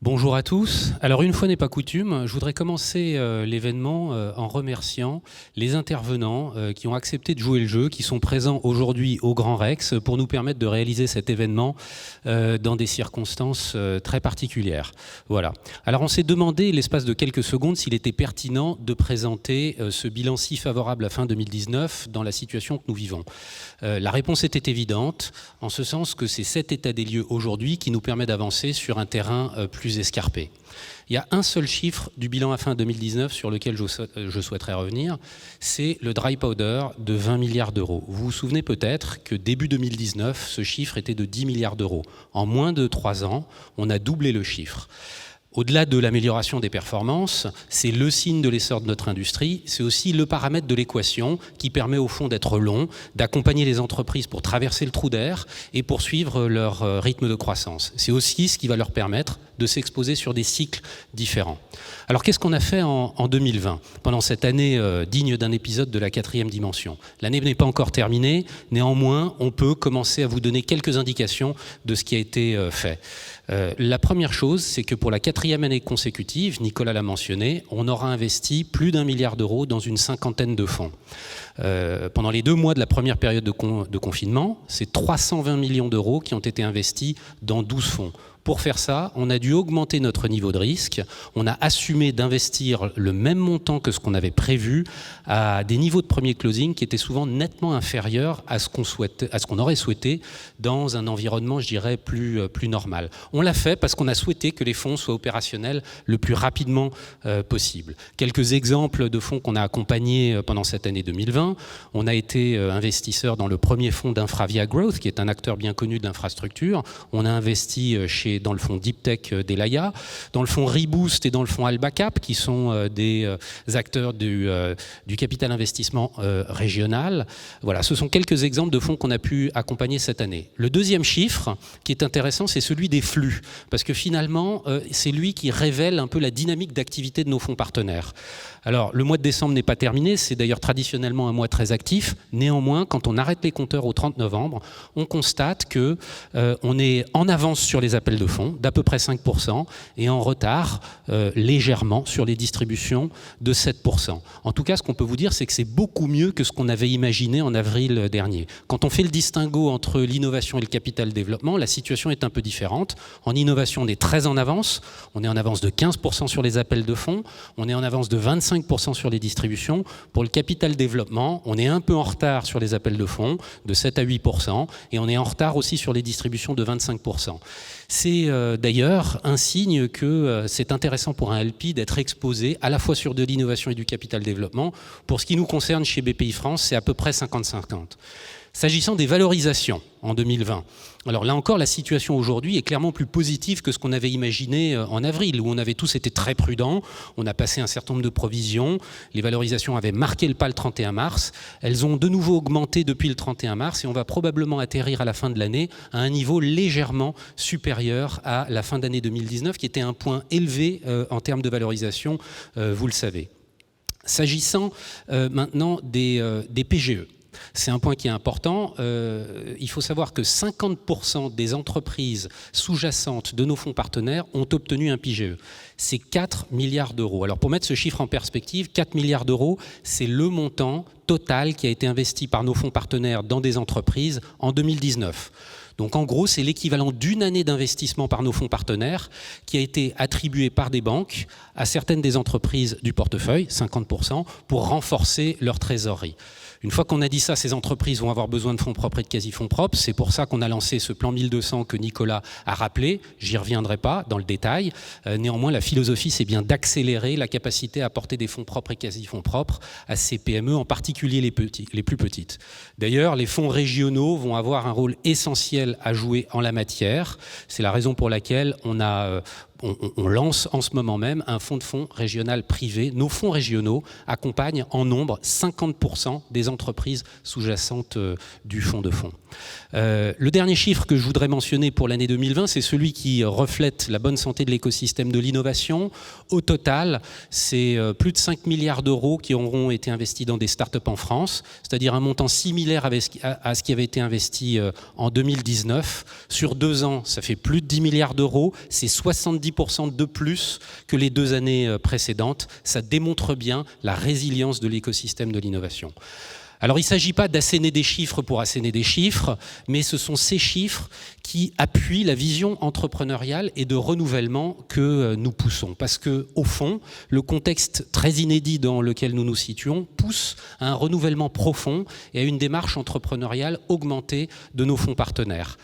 Bonjour à tous. Alors une fois n'est pas coutume, je voudrais commencer l'événement en remerciant les intervenants qui ont accepté de jouer le jeu, qui sont présents aujourd'hui au Grand Rex pour nous permettre de réaliser cet événement dans des circonstances très particulières. Voilà. Alors on s'est demandé l'espace de quelques secondes s'il était pertinent de présenter ce bilan si favorable à fin 2019 dans la situation que nous vivons. La réponse était évidente, en ce sens que c'est cet état des lieux aujourd'hui qui nous permet d'avancer sur un terrain plus escarpé. Il y a un seul chiffre du bilan à fin 2019 sur lequel je souhaiterais revenir, c'est le dry powder de 20 milliards d'euros. Vous vous souvenez peut-être que début 2019, ce chiffre était de 10 milliards d'euros. En moins de 3 ans, on a doublé le chiffre. Au-delà de l'amélioration des performances, c'est le signe de l'essor de notre industrie, c'est aussi le paramètre de l'équation qui permet au fond d'être long, d'accompagner les entreprises pour traverser le trou d'air et poursuivre leur rythme de croissance. C'est aussi ce qui va leur permettre de s'exposer sur des cycles différents. Alors qu'est-ce qu'on a fait en 2020, pendant cette année digne d'un épisode de la 4e dimension? L'année n'est pas encore terminée, néanmoins on peut commencer à vous donner quelques indications de ce qui a été fait. La première chose, c'est que pour la 4e année consécutive, Nicolas l'a mentionné, on aura investi plus d'1 milliard d'euros dans une 50aine de fonds. Pendant les 2 mois de la première période de confinement, c'est 320 millions d'euros qui ont été investis dans 12 fonds. Pour faire ça, on a dû augmenter notre niveau de risque, on a assumé d'investir le même montant que ce qu'on avait prévu à des niveaux de premier closing qui étaient souvent nettement inférieurs à ce qu'on aurait souhaité dans un environnement, je dirais, plus normal. On l'a fait parce qu'on a souhaité que les fonds soient opérationnels le plus rapidement possible. Quelques exemples de fonds qu'on a accompagnés pendant cette année 2020. On a été investisseur dans le premier fonds d'Infravia Growth, qui est un acteur bien connu de l'infrastructure. On a investi dans le fonds Deep Tech d'Elaya, dans le fonds Reboost et dans le fonds Albacap, qui sont des acteurs du capital investissement régional. Voilà, ce sont quelques exemples de fonds qu'on a pu accompagner cette année. Le deuxième chiffre qui est intéressant, c'est celui des flux, parce que finalement, c'est lui qui révèle un peu la dynamique d'activité de nos fonds partenaires. Alors, le mois de décembre n'est pas terminé, c'est d'ailleurs traditionnellement un mois très actif. Néanmoins, quand on arrête les compteurs au 30 novembre, on constate qu'on est en avance sur les appels de fonds d'à peu près 5% et en retard légèrement sur les distributions de 7%. En tout cas, ce qu'on peut vous dire, c'est que c'est beaucoup mieux que ce qu'on avait imaginé en avril dernier. Quand on fait le distinguo entre l'innovation et le capital développement, la situation est un peu différente. En innovation, on est très en avance. On est en avance de 15% sur les appels de fonds. On est en avance de 25% sur les distributions. Pour le capital développement, on est un peu en retard sur les appels de fonds, de 7 à 8%, et on est en retard aussi sur les distributions de 25%. C'est d'ailleurs un signe que c'est intéressant pour un LP d'être exposé à la fois sur de l'innovation et du capital développement. Pour ce qui nous concerne chez BPI-France, c'est à peu près 50-50. S'agissant des valorisations en 2020, alors là encore, la situation aujourd'hui est clairement plus positive que ce qu'on avait imaginé en avril, où on avait tous été très prudents, on a passé un certain nombre de provisions, les valorisations avaient marqué le pas le 31 mars, elles ont de nouveau augmenté depuis le 31 mars et on va probablement atterrir à la fin de l'année à un niveau légèrement supérieur à la fin d'année 2019, qui était un point élevé en termes de valorisation, vous le savez. S'agissant maintenant des PGE, c'est un point qui est important. Il faut savoir que 50% des entreprises sous-jacentes de nos fonds partenaires ont obtenu un PGE. C'est 4 milliards d'euros. Alors pour mettre ce chiffre en perspective, 4 milliards d'euros, c'est le montant total qui a été investi par nos fonds partenaires dans des entreprises en 2019. Donc en gros, c'est l'équivalent d'une année d'investissement par nos fonds partenaires qui a été attribué par des banques à certaines des entreprises du portefeuille, 50%, pour renforcer leur trésorerie. Une fois qu'on a dit ça, ces entreprises vont avoir besoin de fonds propres et de quasi-fonds propres. C'est pour ça qu'on a lancé ce plan 1200 que Nicolas a rappelé. J'y reviendrai pas dans le détail. Néanmoins, la philosophie, c'est bien d'accélérer la capacité à apporter des fonds propres et quasi-fonds propres à ces PME, en particulier les plus petites. D'ailleurs, les fonds régionaux vont avoir un rôle essentiel à jouer en la matière. C'est la raison pour laquelle on lance en ce moment même un fonds de fonds régional privé. Nos fonds régionaux accompagnent en nombre 50% des entreprises sous-jacentes du fonds de fonds. Le dernier chiffre que je voudrais mentionner pour l'année 2020, c'est celui qui reflète la bonne santé de l'écosystème de l'innovation. Au total, c'est plus de 5 milliards d'euros qui auront été investis dans des startups en France, c'est-à-dire un montant similaire à ce qui avait été investi en 2019. Sur 2 ans, ça fait plus de 10 milliards d'euros, c'est 70 70% de plus que les 2 années précédentes. Ça démontre bien la résilience de l'écosystème de l'innovation. Alors il ne s'agit pas d'asséner des chiffres pour asséner des chiffres, mais ce sont ces chiffres qui appuient la vision entrepreneuriale et de renouvellement que nous poussons. Parce qu'au fond, le contexte très inédit dans lequel nous nous situons pousse à un renouvellement profond et à une démarche entrepreneuriale augmentée de nos fonds partenaires.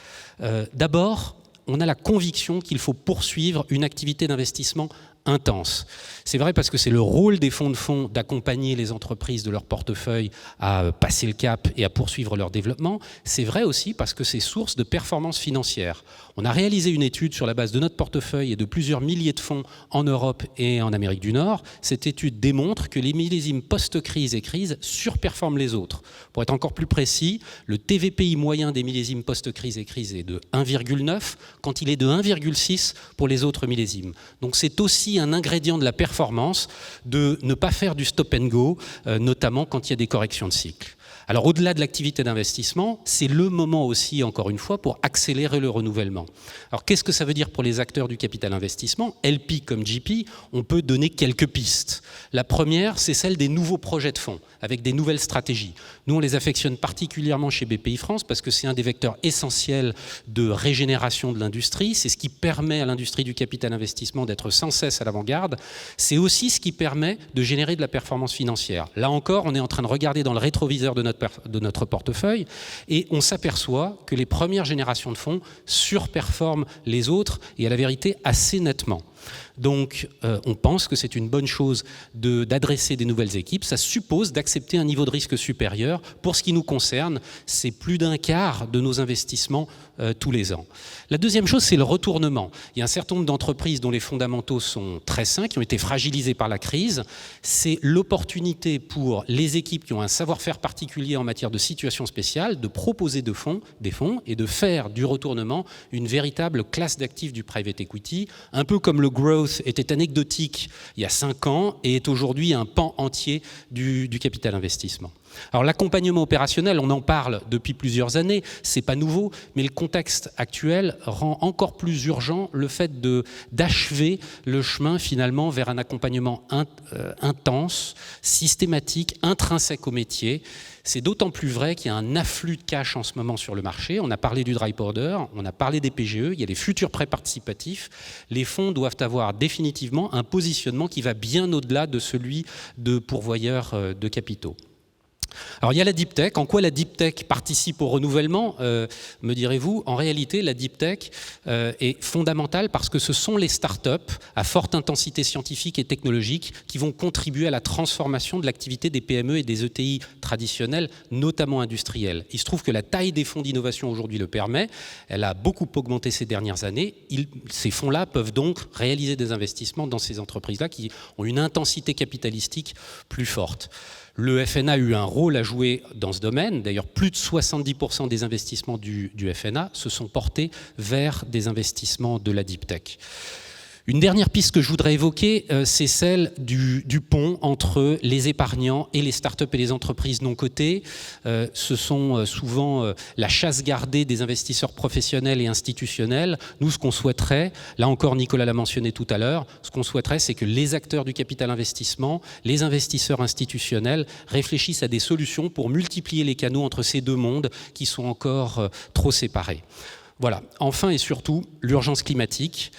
D'abord, on a la conviction qu'il faut poursuivre une activité d'investissement intense. C'est vrai parce que c'est le rôle des fonds de fonds d'accompagner les entreprises de leur portefeuille à passer le cap et à poursuivre leur développement. C'est vrai aussi parce que c'est source de performance financière. On a réalisé une étude sur la base de notre portefeuille et de plusieurs milliers de fonds en Europe et en Amérique du Nord. Cette étude démontre que les millésimes post-crise et crise surperforment les autres. Pour être encore plus précis, le TVPI moyen des millésimes post-crise et crise est de 1,9 quand il est de 1,6 pour les autres millésimes. Donc c'est aussi un ingrédient de la performance de ne pas faire du stop and go, notamment quand il y a des corrections de cycle. Alors au-delà de l'activité d'investissement, c'est le moment aussi, encore une fois, pour accélérer le renouvellement. Alors qu'est-ce que ça veut dire pour les acteurs du capital investissement ? LP comme GP, on peut donner quelques pistes. La première, c'est celle des nouveaux projets de fonds, avec des nouvelles stratégies. Nous, on les affectionne particulièrement chez BPI France parce que c'est un des vecteurs essentiels de régénération de l'industrie. C'est ce qui permet à l'industrie du capital investissement d'être sans cesse à l'avant-garde. C'est aussi ce qui permet de générer de la performance financière. Là encore, on est en train de regarder dans le rétroviseur de notre portefeuille et on s'aperçoit que les premières générations de fonds surperforment les autres et à la vérité assez nettement. Donc on pense que c'est une bonne chose d'adresser des nouvelles équipes. Ça suppose d'accepter un niveau de risque supérieur. Pour ce qui nous concerne, c'est plus d'un quart de nos investissements tous les ans. La deuxième chose, c'est le retournement. Il y a un certain nombre d'entreprises dont les fondamentaux sont très sains, qui ont été fragilisés par la crise. C'est l'opportunité pour les équipes qui ont un savoir-faire particulier en matière de situation spéciale de proposer des fonds et de faire du retournement une véritable classe d'actifs du private equity, un peu comme le growth était anecdotique il y a 5 ans et est aujourd'hui un pan entier du capital investissement. Alors l'accompagnement opérationnel, on en parle depuis plusieurs années, c'est pas nouveau, mais le contexte actuel rend encore plus urgent le fait d'achever le chemin finalement vers un accompagnement intense, systématique, intrinsèque au métier. C'est d'autant plus vrai qu'il y a un afflux de cash en ce moment sur le marché. On a parlé du dry powder, on a parlé des PGE, il y a les futurs prêts participatifs. Les fonds doivent avoir définitivement un positionnement qui va bien au-delà de celui de pourvoyeurs de capitaux. Alors il y a la deep tech. En quoi la deep tech participe au renouvellement, me direz-vous? En réalité, la deep tech est fondamentale parce que ce sont les startups à forte intensité scientifique et technologique qui vont contribuer à la transformation de l'activité des PME et des ETI traditionnelles, notamment industrielles. Il se trouve que la taille des fonds d'innovation aujourd'hui le permet. Elle a beaucoup augmenté ces dernières années. Ces fonds-là peuvent donc réaliser des investissements dans ces entreprises-là qui ont une intensité capitalistique plus forte. Le FNA a eu un rôle à jouer dans ce domaine. D'ailleurs, plus de 70% des investissements du FNA se sont portés vers des investissements de la deep tech. Une dernière piste que je voudrais évoquer, c'est celle du pont entre les épargnants et les startups et les entreprises non cotées. Ce sont souvent la chasse gardée des investisseurs professionnels et institutionnels. Nous, ce qu'on souhaiterait, là encore Nicolas l'a mentionné tout à l'heure, ce qu'on souhaiterait, c'est que les acteurs du capital investissement, les investisseurs institutionnels réfléchissent à des solutions pour multiplier les canaux entre ces deux mondes qui sont encore trop séparés. Voilà. Enfin et surtout, l'urgence climatique,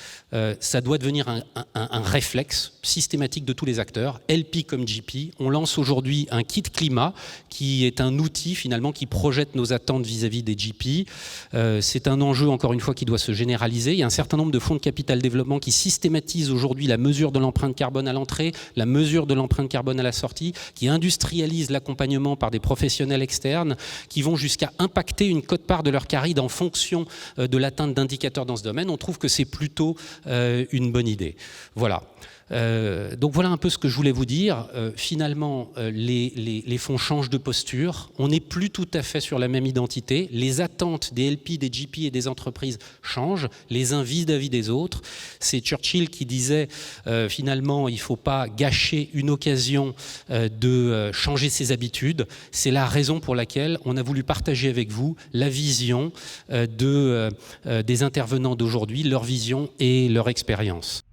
ça doit devenir un réflexe systématique de tous les acteurs, LP comme GP. On lance aujourd'hui un kit climat qui est un outil finalement qui projette nos attentes vis-à-vis des GP. C'est un enjeu encore une fois qui doit se généraliser. Il y a un certain nombre de fonds de capital développement qui systématisent aujourd'hui la mesure de l'empreinte carbone à l'entrée, la mesure de l'empreinte carbone à la sortie, qui industrialisent l'accompagnement par des professionnels externes, qui vont jusqu'à impacter une quote-part de leur caride en fonction de l'atteinte d'indicateurs dans ce domaine. On trouve que c'est plutôt une bonne idée. Voilà. Donc voilà un peu ce que je voulais vous dire. Finalement, les fonds changent de posture. On n'est plus tout à fait sur la même identité. Les attentes des LP, des GP et des entreprises changent. Les uns vis-à-vis des autres. C'est Churchill qui disait finalement, il ne faut pas gâcher une occasion de changer ses habitudes. C'est la raison pour laquelle on a voulu partager avec vous la vision des intervenants d'aujourd'hui, leur vision et leur expérience.